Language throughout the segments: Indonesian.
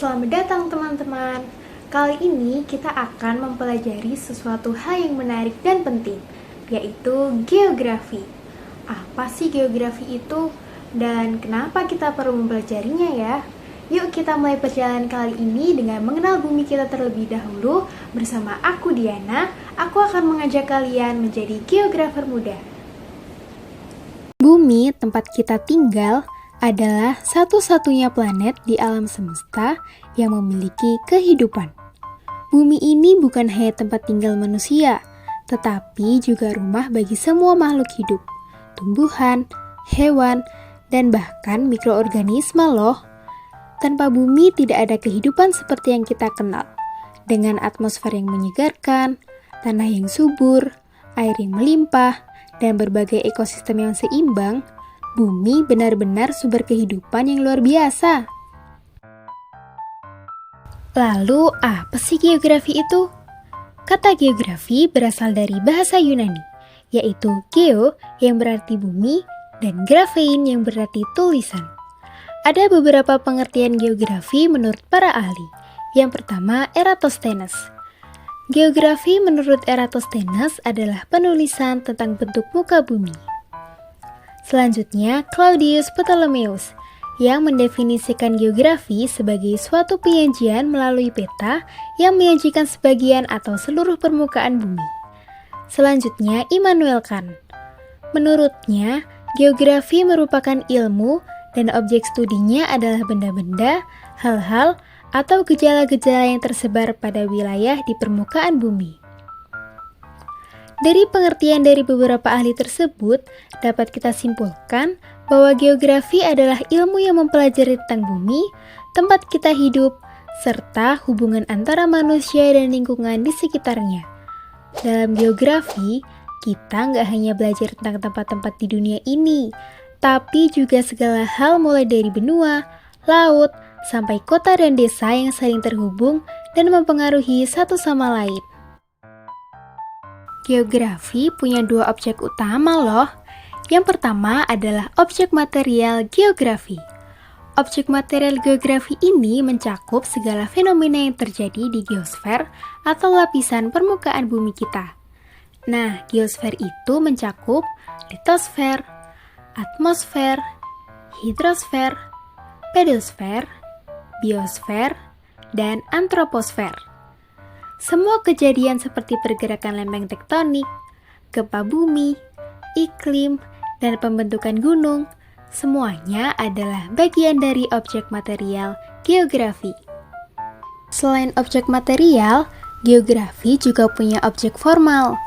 Selamat datang teman-teman. Kali ini kita akan mempelajari sesuatu hal yang menarik dan penting, yaitu geografi. Apa sih geografi itu? Dan kenapa kita perlu mempelajarinya ya? Yuk kita mulai perjalanan kali ini dengan mengenal bumi kita terlebih dahulu. Bersama aku Diana, aku akan mengajak kalian menjadi geografer muda. Bumi, tempat kita tinggal, adalah satu-satunya planet di alam semesta yang memiliki kehidupan. Bumi ini bukan hanya tempat tinggal manusia, tetapi juga rumah bagi semua makhluk hidup, tumbuhan, hewan, dan bahkan mikroorganisme loh. Tanpa bumi tidak ada kehidupan seperti yang kita kenal. Dengan atmosfer yang menyegarkan, tanah yang subur, air yang melimpah, dan berbagai ekosistem yang seimbang, bumi benar-benar sumber kehidupan yang luar biasa. Lalu, apa sih geografi itu? Kata geografi berasal dari bahasa Yunani, yaitu geo yang berarti bumi dan graphein yang berarti tulisan. Ada beberapa pengertian geografi menurut para ahli. Yang pertama, Eratosthenes. Geografi menurut Eratosthenes adalah penulisan tentang bentuk muka bumi. Selanjutnya, Claudius Ptolemeus yang mendefinisikan geografi sebagai suatu penyajian melalui peta yang menyajikan sebagian atau seluruh permukaan bumi. Selanjutnya, Immanuel Kant. Menurutnya, geografi merupakan ilmu dan objek studinya adalah benda-benda, hal-hal, atau gejala-gejala yang tersebar pada wilayah di permukaan bumi. Dari pengertian dari beberapa ahli tersebut, dapat kita simpulkan bahwa geografi adalah ilmu yang mempelajari tentang bumi, tempat kita hidup, serta hubungan antara manusia dan lingkungan di sekitarnya. Dalam geografi, kita nggak hanya belajar tentang tempat-tempat di dunia ini, tapi juga segala hal mulai dari benua, laut, sampai kota dan desa yang saling terhubung dan mempengaruhi satu sama lain. Geografi punya dua objek utama loh. Yang pertama adalah objek material geografi. Objek material geografi ini mencakup segala fenomena yang terjadi di geosfer atau lapisan permukaan bumi kita. Nah, geosfer itu mencakup litosfer, atmosfer, hidrosfer, pedosfer, biosfer, dan antroposfer. Semua kejadian seperti pergerakan lempeng tektonik, gempa bumi, iklim, dan pembentukan gunung, semuanya adalah bagian dari objek material geografi. Selain objek material, geografi juga punya objek formal.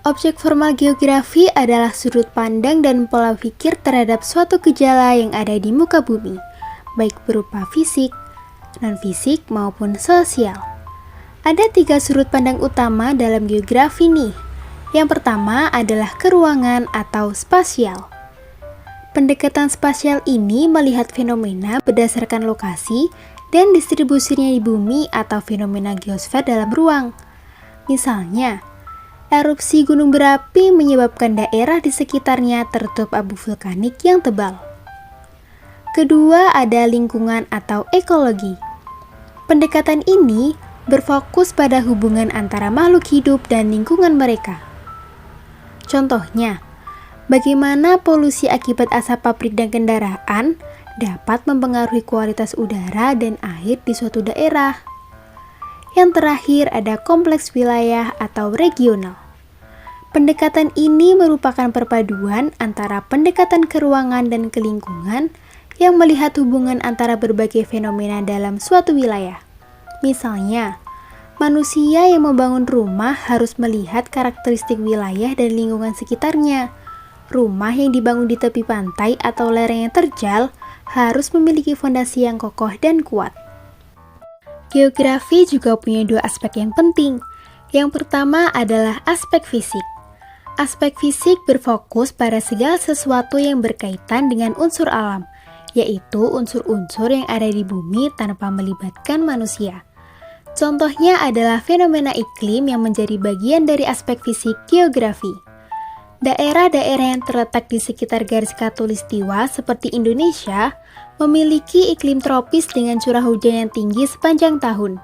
Objek formal geografi adalah sudut pandang dan pola pikir terhadap suatu gejala yang ada di muka bumi, baik berupa fisik, non-fisik, maupun sosial. Ada 3 sudut pandang utama dalam geografi nih. Yang pertama adalah keruangan atau spasial. Pendekatan spasial ini melihat fenomena berdasarkan lokasi dan distribusinya di bumi atau fenomena geosfer dalam ruang. Misalnya, erupsi gunung berapi menyebabkan daerah di sekitarnya tertutup abu vulkanik yang tebal. Kedua ada lingkungan atau ekologi. Pendekatan ini berfokus pada hubungan antara makhluk hidup dan lingkungan mereka. Contohnya, bagaimana polusi akibat asap pabrik dan kendaraan dapat mempengaruhi kualitas udara dan air di suatu daerah. Yang terakhir ada kompleks wilayah atau regional. Pendekatan ini merupakan perpaduan antara pendekatan keruangan dan kelingkungan yang melihat hubungan antara berbagai fenomena dalam suatu wilayah. Misalnya, manusia yang membangun rumah harus melihat karakteristik wilayah dan lingkungan sekitarnya. Rumah yang dibangun di tepi pantai atau lereng yang terjal harus memiliki fondasi yang kokoh dan kuat. Geografi juga punya 2 aspek yang penting. Yang pertama adalah aspek fisik. Aspek fisik berfokus pada segala sesuatu yang berkaitan dengan unsur alam, yaitu unsur-unsur yang ada di bumi tanpa melibatkan manusia. Contohnya adalah fenomena iklim yang menjadi bagian dari aspek fisik geografi. Daerah-daerah yang terletak di sekitar garis khatulistiwa seperti Indonesia memiliki iklim tropis dengan curah hujan yang tinggi sepanjang tahun.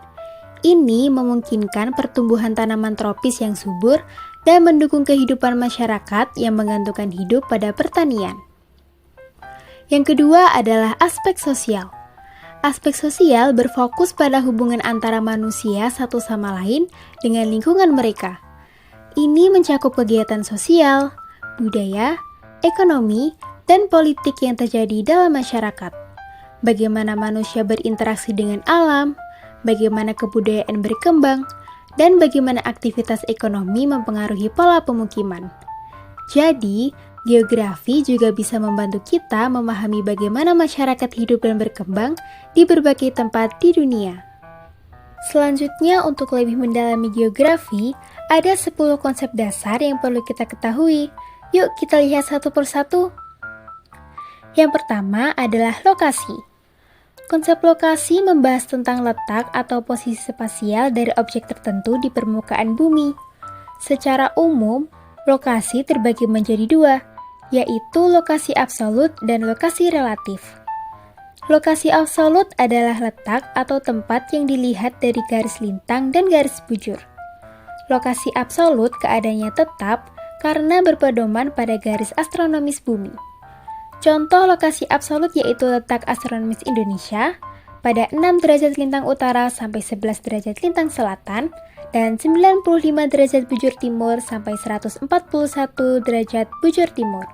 Ini memungkinkan pertumbuhan tanaman tropis yang subur dan mendukung kehidupan masyarakat yang menggantungkan hidup pada pertanian. Yang kedua adalah aspek sosial. Aspek sosial berfokus pada hubungan antara manusia satu sama lain dengan lingkungan mereka. Ini mencakup kegiatan sosial, budaya, ekonomi, dan politik yang terjadi dalam masyarakat. Bagaimana manusia berinteraksi dengan alam, bagaimana kebudayaan berkembang, dan bagaimana aktivitas ekonomi mempengaruhi pola pemukiman. Jadi, geografi juga bisa membantu kita memahami bagaimana masyarakat hidup dan berkembang di berbagai tempat di dunia. Selanjutnya, untuk lebih mendalami geografi, ada 10 konsep dasar yang perlu kita ketahui. Yuk kita lihat satu persatu. Yang pertama adalah lokasi. Konsep lokasi membahas tentang letak atau posisi spasial dari objek tertentu di permukaan bumi. Secara umum, lokasi terbagi menjadi dua, yaitu lokasi absolut dan lokasi relatif. Lokasi absolut adalah letak atau tempat yang dilihat dari garis lintang dan garis bujur. Lokasi absolut keadaannya tetap karena berpedoman pada garis astronomis bumi. Contoh lokasi absolut yaitu letak astronomis Indonesia pada 6 derajat lintang utara sampai 11 derajat lintang selatan dan 95 derajat bujur timur sampai 141 derajat bujur timur.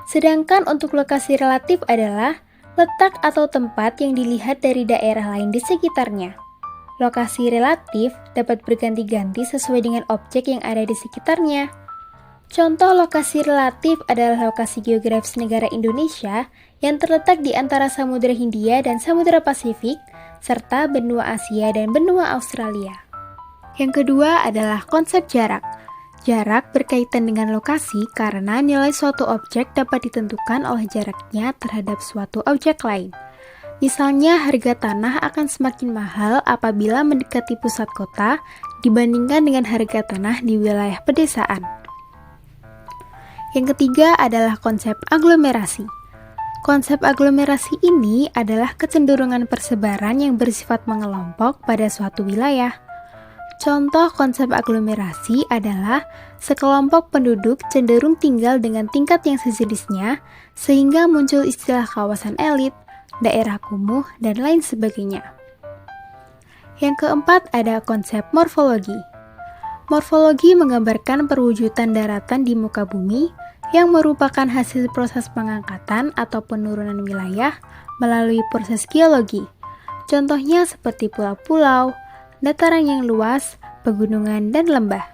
Sedangkan untuk lokasi relatif adalah letak atau tempat yang dilihat dari daerah lain di sekitarnya. Lokasi relatif dapat berganti-ganti sesuai dengan objek yang ada di sekitarnya. Contoh lokasi relatif adalah lokasi geografis negara Indonesia yang terletak di antara Samudra Hindia dan Samudra Pasifik, serta benua Asia dan benua Australia. Yang kedua adalah konsep jarak. Jarak berkaitan dengan lokasi karena nilai suatu objek dapat ditentukan oleh jaraknya terhadap suatu objek lain. Misalnya, harga tanah akan semakin mahal apabila mendekati pusat kota dibandingkan dengan harga tanah di wilayah pedesaan. Yang ketiga adalah konsep aglomerasi. Konsep aglomerasi ini adalah kecenderungan persebaran yang bersifat mengelompok pada suatu wilayah. Contoh konsep aglomerasi adalah sekelompok penduduk cenderung tinggal dengan tingkat yang sejenisnya sehingga muncul istilah kawasan elit, daerah kumuh, dan lain sebagainya. Yang keempat ada konsep morfologi. Morfologi menggambarkan perwujudan daratan di muka bumi yang merupakan hasil proses pengangkatan atau penurunan wilayah melalui proses geologi. Contohnya seperti pulau-pulau, dataran yang luas, pegunungan, dan lembah.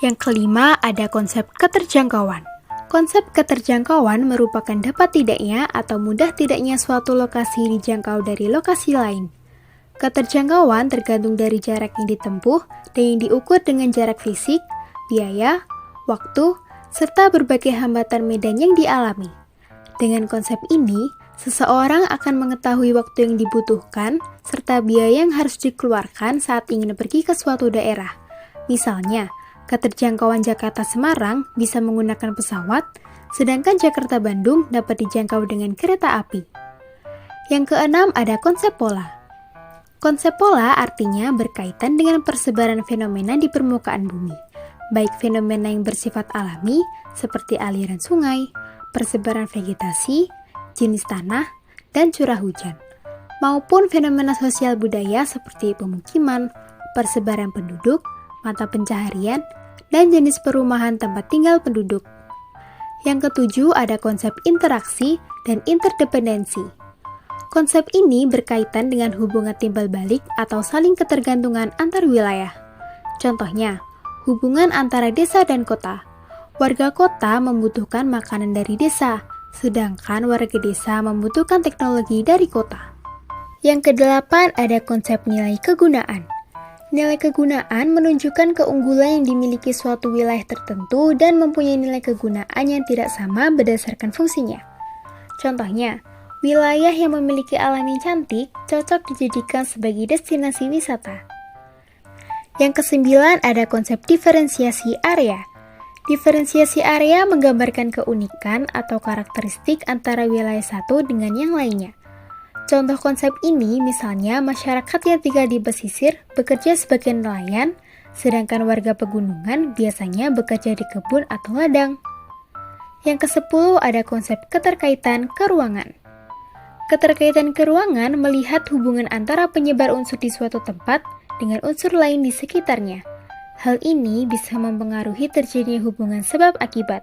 Yang kelima ada konsep keterjangkauan. Konsep keterjangkauan merupakan dapat tidaknya atau mudah tidaknya suatu lokasi dijangkau dari lokasi lain. Keterjangkauan tergantung dari jarak yang ditempuh dan yang diukur dengan jarak fisik, biaya, waktu, serta berbagai hambatan medan yang dialami. Dengan konsep ini, seseorang akan mengetahui waktu yang dibutuhkan serta biaya yang harus dikeluarkan saat ingin pergi ke suatu daerah. Misalnya, keterjangkauan Jakarta-Semarang bisa menggunakan pesawat, sedangkan Jakarta-Bandung dapat dijangkau dengan kereta api. Yang keenam ada konsep pola. Konsep pola artinya berkaitan dengan persebaran fenomena di permukaan bumi, baik fenomena yang bersifat alami seperti aliran sungai, persebaran vegetasi, jenis tanah, dan curah hujan, maupun fenomena sosial budaya seperti pemukiman, persebaran penduduk, mata pencaharian, dan jenis perumahan tempat tinggal penduduk. Yang ketujuh ada konsep interaksi dan interdependensi. Konsep ini berkaitan dengan hubungan timbal balik atau saling ketergantungan antar wilayah. Contohnya, hubungan antara desa dan kota. Warga kota membutuhkan makanan dari desa, sedangkan warga desa membutuhkan teknologi dari kota. Yang kedelapan ada konsep nilai kegunaan. Nilai kegunaan menunjukkan keunggulan yang dimiliki suatu wilayah tertentu dan mempunyai nilai kegunaan yang tidak sama berdasarkan fungsinya. Contohnya, wilayah yang memiliki alam yang cantik cocok dijadikan sebagai destinasi wisata. Yang kesembilan ada konsep diferensiasi area. Diferensiasi area menggambarkan keunikan atau karakteristik antara wilayah satu dengan yang lainnya. Contoh konsep ini misalnya masyarakat yang tinggal di pesisir bekerja sebagai nelayan, sedangkan warga pegunungan biasanya bekerja di kebun atau ladang. Yang ke-10 ada konsep keterkaitan keruangan. Keterkaitan keruangan melihat hubungan antara penyebar unsur di suatu tempat dengan unsur lain di sekitarnya. Hal ini bisa mempengaruhi terjadinya hubungan sebab akibat.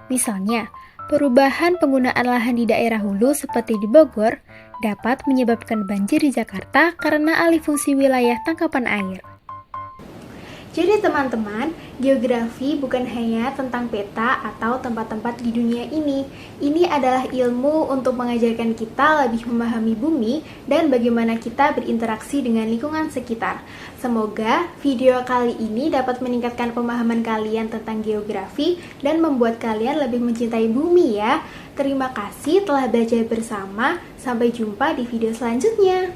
Misalnya, perubahan penggunaan lahan di daerah hulu seperti di Bogor dapat menyebabkan banjir di Jakarta karena alih fungsi wilayah tangkapan air. Jadi teman-teman, geografi bukan hanya tentang peta atau tempat-tempat di dunia ini. Ini adalah ilmu untuk mengajarkan kita lebih memahami bumi dan bagaimana kita berinteraksi dengan lingkungan sekitar. Semoga video kali ini dapat meningkatkan pemahaman kalian tentang geografi dan membuat kalian lebih mencintai bumi ya. Terima kasih telah belajar bersama. Sampai jumpa di video selanjutnya.